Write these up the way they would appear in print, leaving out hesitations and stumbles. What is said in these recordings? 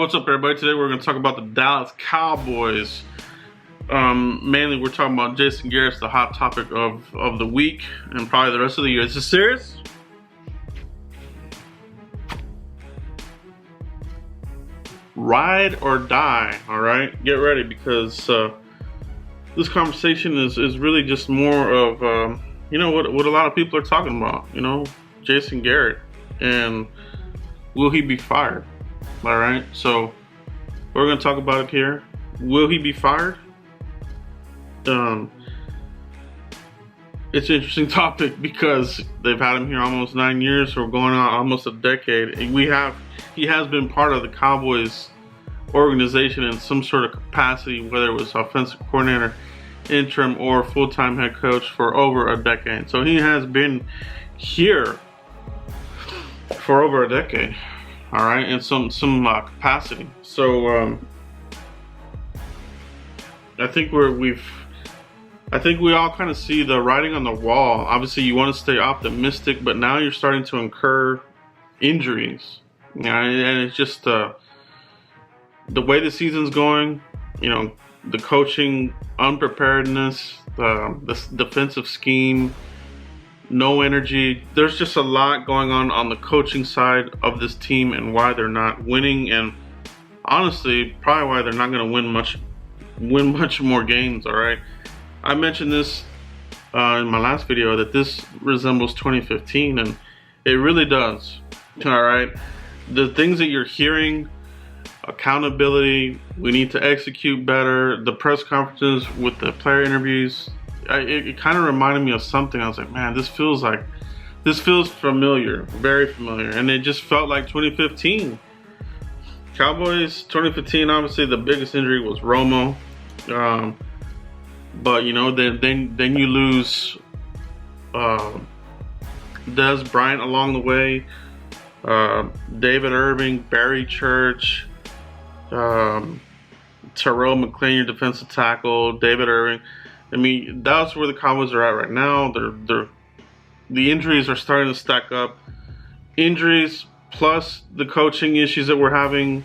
What's up, everybody? Today we're going to talk about the Dallas Cowboys. Mainly we're talking about Jason Garrett, the hot topic of the week and probably the rest of the year. Is this serious? Ride or die, alright? Get ready, because this conversation is really just more of, you know, what a lot of people are talking about. You know, Jason Garrett, and will he be fired? Alright, so we're going to talk about it here. Will he be fired? It's an interesting topic because they've had him here almost 9 years, or going on almost a decade. He has been part of the Cowboys organization in some sort of capacity, whether it was offensive coordinator, interim, or full-time head coach, for over a decade. So he has been here for over a decade, all right, in some capacity. So I think we all kind of see the writing on the wall. Obviously, you want to stay optimistic, but now you're starting to incur injuries. Yeah, and it's just the way the season's going. You know, the coaching unpreparedness, the defensive scheme, no energy. There's just a lot going on the coaching side of this team, and why they're not winning, and honestly, probably why they're not going to win much more games. All right. I mentioned this in my last video that this resembles 2015, and it really does. All right, the things that you're hearing, accountability, we need to execute better, the press conferences with the player interviews, it kind of reminded me of something. I was like, man, this feels familiar, very familiar, and it just felt like 2015. Cowboys 2015. Obviously, the biggest injury was Romo. But you know, then you lose Dez Bryant along the way, David Irving, Barry Church, Terrell McClain, your defensive tackle, David Irving. I mean, that's where the Cowboys are at right now. The injuries are starting to stack up. Injuries plus the coaching issues that we're having.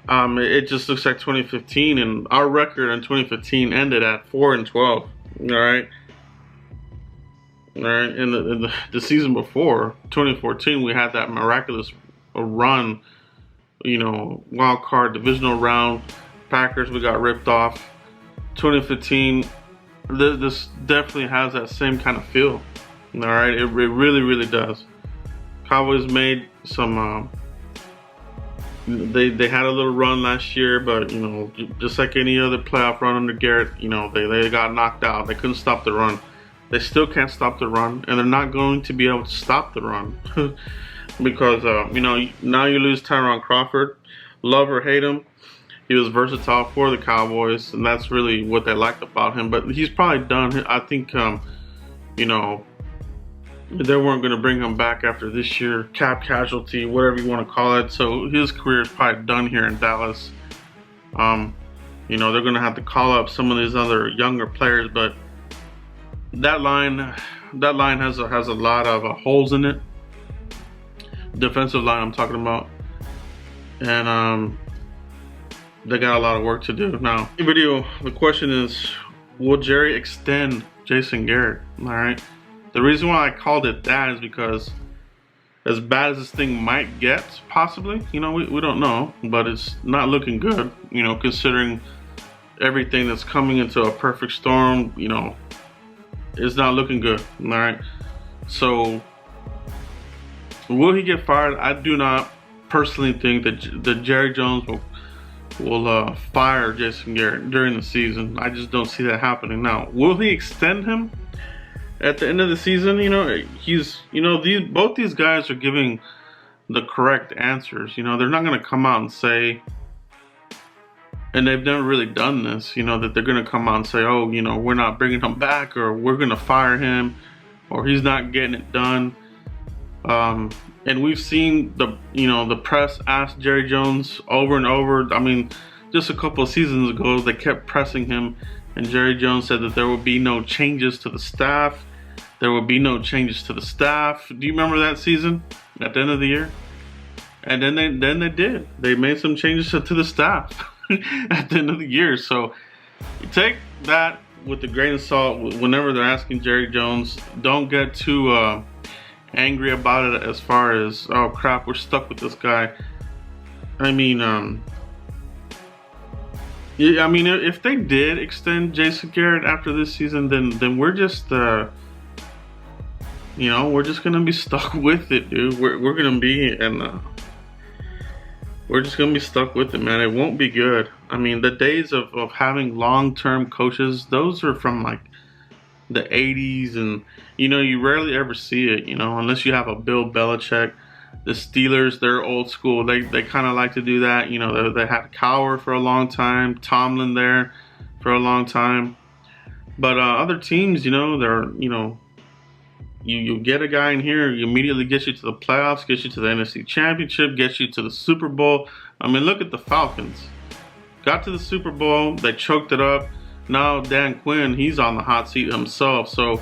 It just looks like 2015, and our record in 2015 ended at 4-12. All right. And the season before, 2014, we had that miraculous run. You know, wild card divisional round. Packers, we got ripped off. 2015, this definitely has that same kind of feel. All right, it really does. Cowboys made some. They had a little run last year, but you know, just like any other playoff run under Garrett, you know, they got knocked out. They couldn't stop the run. They still can't stop the run, and they're not going to be able to stop the run because you know, now you lose Crawford. Love or hate him, he was versatile for the Cowboys, and that's really what they liked about him. But he's probably done. I think you know, they weren't going to bring him back after this year. Cap casualty, whatever you want to call it. So his career is probably done here in Dallas. You know, they're going to have to call up some of these other younger players, but that line has a lot of holes in it. Defensive line, I'm talking about, and they got a lot of work to do. Now, in the video, the question is, will Jerry extend Jason Garrett? All right. The reason why I called it that is because, as bad as this thing might get, possibly, you know, we don't know, but it's not looking good, you know, considering everything that's coming into a perfect storm. You know, it's not looking good. All right. So, will he get fired? I do not personally think that Jerry Jones will fire Jason Garrett during the season. I just don't see that happening. Now, will he extend him at the end of the season? You know, both these guys are giving the correct answers. You know, they're not going to come out and say, and they've never really done this, you know, that they're going to come out and say, oh, you know, we're not bringing him back, or we're going to fire him, or he's not getting it done. And we've seen the press ask Jerry Jones over and over. I mean, just a couple of seasons ago, they kept pressing him, and Jerry Jones said that there will be no changes to the staff. There will be no changes to the staff. Do you remember that season at the end of the year? And then they did. They made some changes to the staff at the end of the year. So you take that with a grain of salt whenever they're asking Jerry Jones. Don't get too angry about it as far as, oh crap, we're stuck with this guy. I mean, yeah, I mean, if they did extend Jason Garrett after this season, then we're just, we're just gonna be stuck with it, dude. We're gonna be, and we're just gonna be stuck with it, man. It won't be good. I mean, the days of having long-term coaches, those are from like the 80s, and you rarely ever see it, unless you have a Bill Belichick. The Steelers, they're old school. They kind of like to do that. They had Cowher for a long time, Tomlin there for a long time. But other teams, they're, you get a guy in here, you immediately get you to the playoffs, get you to the NFC Championship, get you to the Super Bowl. I mean, look at the Falcons. Got to the Super Bowl, they choked it up. Now Dan Quinn, he's on the hot seat himself. So,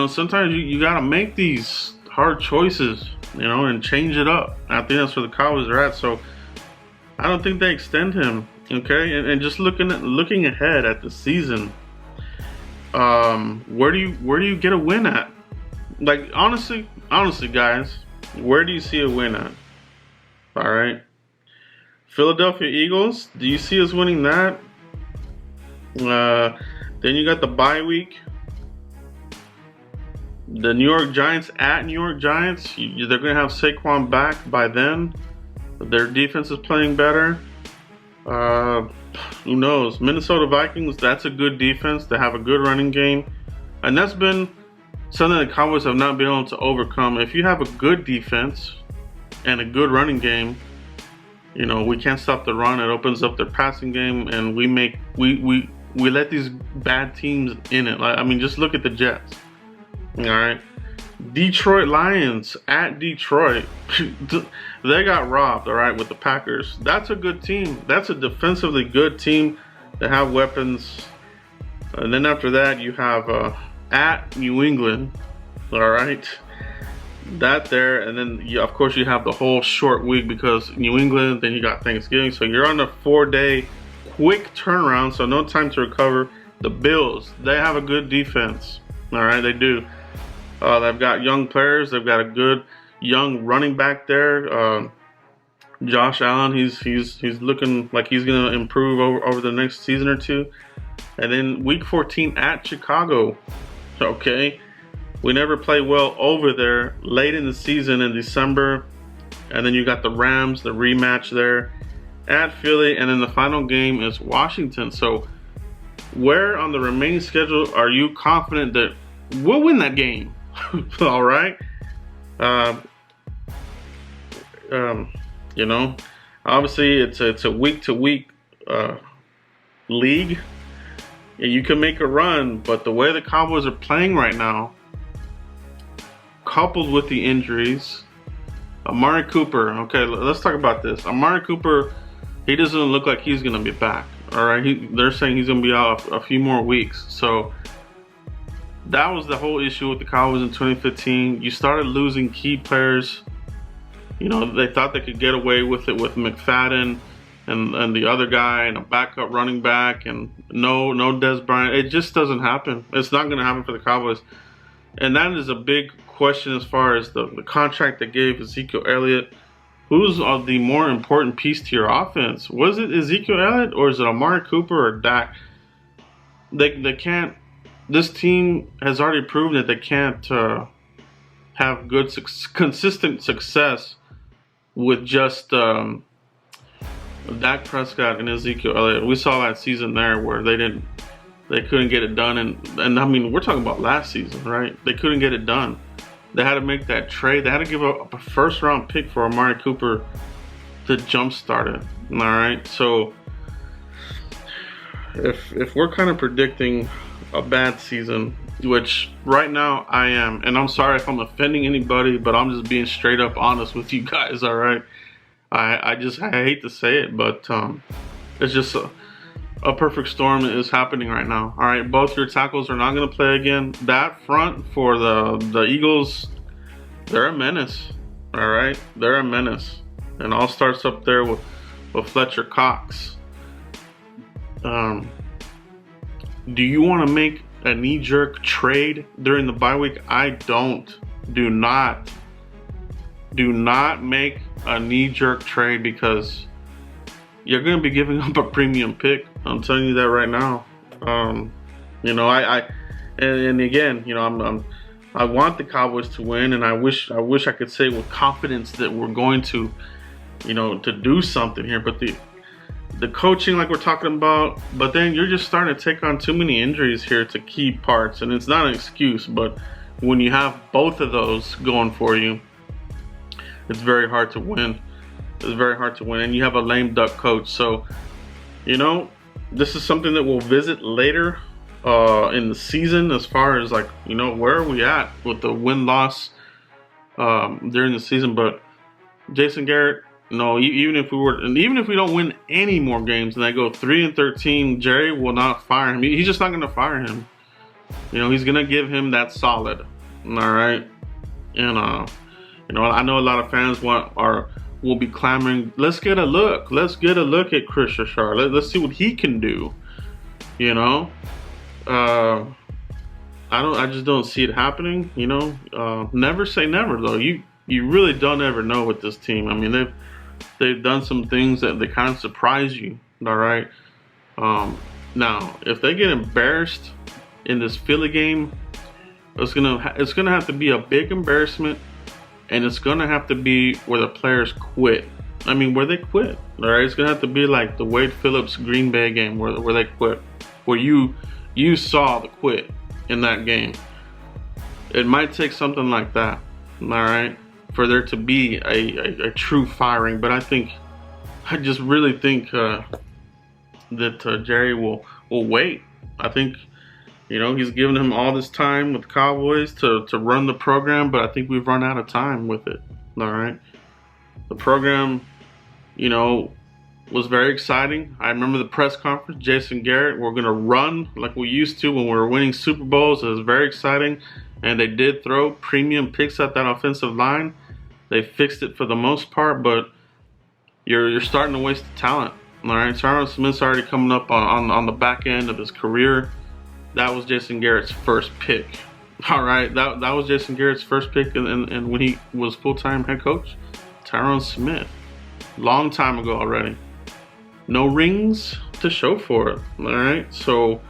sometimes you got to make these hard choices, and change it up. I think that's where the Cowboys are at. So I don't think they extend him. Okay, and just looking ahead at the season, where do you get a win at? Like honestly, guys, where do you see a win at? All right, Philadelphia Eagles. Do you see us winning that? Then you got the bye week. The New York Giants at New York Giants. They're going to have Saquon back by then. Their defense is playing better. Who knows? Minnesota Vikings, that's a good defense. They have a good running game. And that's been something the Cowboys have not been able to overcome. If you have a good defense and a good running game, we can't stop the run. It opens up their passing game, and we let these bad teams in it. I mean, just look at the Jets. All right, Detroit Lions at Detroit. They got robbed, all right, with the Packers. That's a good team. That's a defensively good team. They have weapons. And then after that, you have at New England, all right. That there, and then of course you have the whole short week because New England. Then you got Thanksgiving, so you're on a 4-day quick turnaround. So no time to recover. The Bills, they have a good defense. All right, they do. They've got young players. They've got a good young running back there. Josh Allen, he's looking like he's gonna improve over the next season or two. And then week 14 at Chicago. Okay, we never play well over there late in the season in December. And then you got the Rams, the rematch there at Philly, and then the final game is Washington. So where on the remaining schedule are you confident that we'll win that game? All right. Obviously it's a week-to-week league. You can make a run, but the way the Cowboys are playing right now, coupled with the injuries, Amari Cooper. Okay, let's talk about this. Amari Cooper, he doesn't look like he's gonna be back. All right, they're saying he's gonna be out a few more weeks. So that was the whole issue with the Cowboys in 2015. You started losing key players. They thought they could get away with it with McFadden and the other guy and a backup running back and no Dez Bryant. It just doesn't happen. It's not going to happen for the Cowboys. And that is a big question as far as the contract they gave Ezekiel Elliott. Who's the more important piece to your offense? Was it Ezekiel Elliott or is it Amari Cooper or Dak? They can't. This team has already proven that they can't have good, consistent success with just Dak Prescott and Ezekiel Elliott. We saw that season there where they couldn't get it done, and I mean we're talking about last season, right? They couldn't get it done. They had to make that trade. They had to give up a first-round pick for Amari Cooper to jumpstart it. All right, so if we're kind of predicting a bad season, which right now I am, and I'm sorry if I'm offending anybody, but I'm just being straight up honest with you guys. All right, I hate to say it, but it's just a perfect storm is happening right now. All right, both your tackles are not going to play again. That front for the Eagles, they're a menace. All right, they're a menace. And all starts up there with Fletcher Cox. Do you want to make a knee-jerk trade during the bye week? I don't. Do not make a knee-jerk trade, because you're going to be giving up a premium pick. I'm telling you that right now. You know, and again, you know, I want the Cowboys to win, and I wish I could say with confidence that we're going to, you know, to do something here. But the coaching, like we're talking about, but then you're just starting to take on too many injuries here to key parts, and it's not an excuse, but when you have both of those going for you, it's very hard to win. It's very hard to win, and you have a lame duck coach. So, you know, this is something that we'll visit later in the season, as far as, like, you know, where are we at with the win-loss during the season. But Jason Garrett, no, even if we don't win any more games and they go 3-13, Jerry will not fire him. He's just not going to fire him. You know, he's going to give him that solid. All right, and you know, I know a lot of fans will be clamoring, let's get a look at Chris Richard. Let's see what he can do. You know, I just don't see it happening. You know, never say never, though. You really don't ever know with this team. I mean, they've done some things that they kind of surprise you. All right. Now, if they get embarrassed in this Philly game, it's gonna have to be a big embarrassment, and it's gonna have to be where the players quit. I mean, where they quit. All right. It's gonna have to be like the Wade Phillips Green Bay game where they quit, where you saw the quit in that game. It might take something like that. All right, for there to be a true firing. But I just really think that Jerry will wait. I think, you know, he's given him all this time with the Cowboys to run the program, but I think we've run out of time with it. All right, the program, you know, was very exciting. I remember the press conference, Jason Garrett, we're going to run like we used to when we were winning Super Bowls. It was very exciting. And they did throw premium picks at that offensive line. They fixed it for the most part, but you're starting to waste the talent. All right, Tyron Smith's already coming up on the back end of his career. That was Jason Garrett's first pick. All right, that was Jason Garrett's first pick, and when he was full-time head coach, Tyron Smith, long time ago already. No rings to show for it. All right, so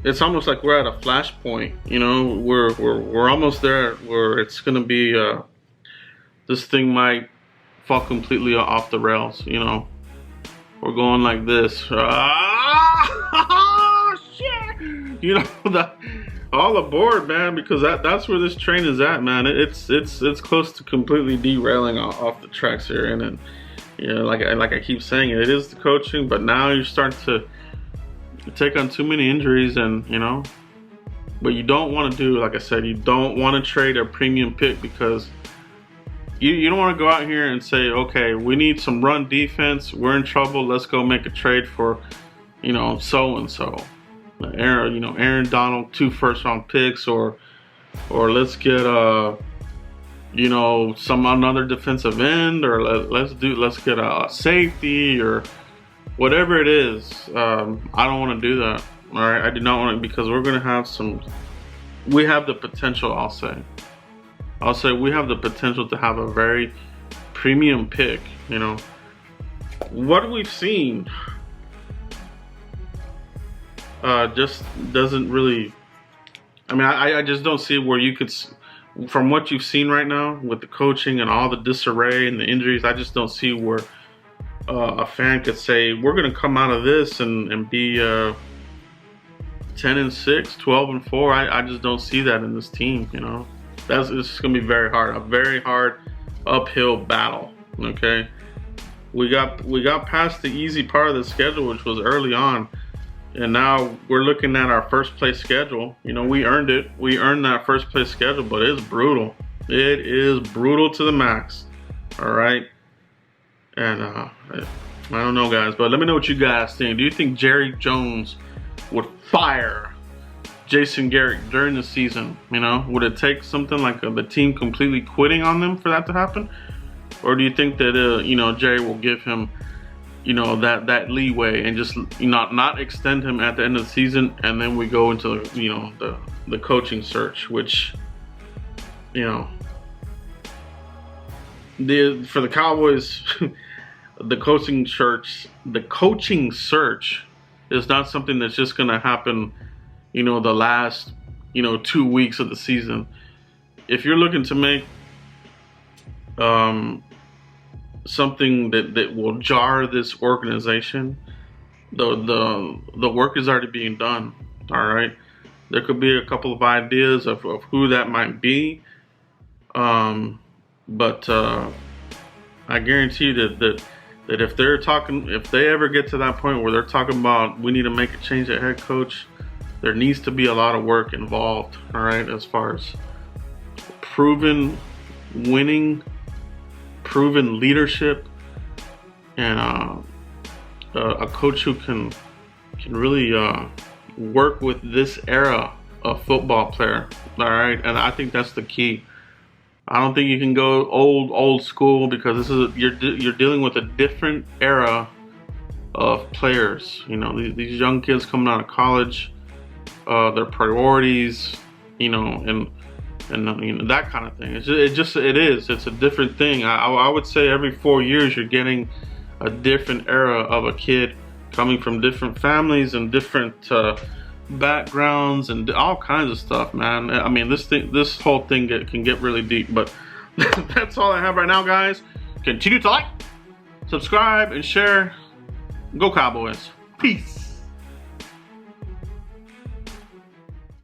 it's almost like we're at a flashpoint. You know, we're almost there where it's gonna be this thing might fall completely off the rails. You know, we're going like this. Shit! You know, all aboard, man, because that's where this train is at, man. It's close to completely derailing off the tracks here, and then, you know, like I keep saying, it is the coaching, but now you're starting to take on too many injuries, and, you know, but you don't want to do, like I said, you don't want to trade a premium pick, because you don't want to go out here and say, okay, we need some run defense, we're in trouble, let's go make a trade for, you know, so and so. Aaron Donald, 2 first-round picks, or let's get you know, another defensive end, or let's get a safety, or whatever it is. I don't want to do that. All right, I do not want to, because we're gonna have we have the potential. I'll say we have the potential to have a very premium pick. You know, what we've seen just doesn't really. I mean, I just don't see where you could, from what you've seen right now with the coaching and all the disarray and the injuries, I just don't see where a fan could say we're going to come out of this and be 10-6, 12-4. I just don't see that in this team. You know, it's going to be very hard, a very hard uphill battle. Okay, we got past the easy part of the schedule, which was early on. And now we're looking at our first place schedule. You know, we earned it. We earned that first place schedule, but it's brutal. It is brutal to the max. All right. And I don't know, guys, but let me know what you guys think. Do you think Jerry Jones would fire Jason Garrett during the season? You know, would it take something like the team completely quitting on them for that to happen? Or do you think that, you know, Jerry will give him, you know, that leeway and just not extend him at the end of the season, and then we go into, you know, the coaching search, which, you know, for the Cowboys, the coaching search is not something that's just going to happen, you know, the last, you know, 2 weeks of the season. If you're looking to make something that will jar this organization, the work is already being done. All right, there could be a couple of ideas of who that might be, but I guarantee you that if they ever get to that point where they're talking about we need to make a change at head coach, there needs to be a lot of work involved. All right, as far as proven winning, proven leadership, and a coach who can really work with this era of football player. All right, and I think that's the key. I don't think you can go old school, because this is you're dealing with a different era of players. You know, these young kids coming out of college, their priorities, you know, and you know, that kind of thing. It's a different thing. I would say every 4 years you're getting a different era of a kid coming from different families and different backgrounds and all kinds of stuff, man. I mean, this whole thing can get really deep, but that's all I have right now, guys. Continue to like, subscribe, and share. Go Cowboys. Peace.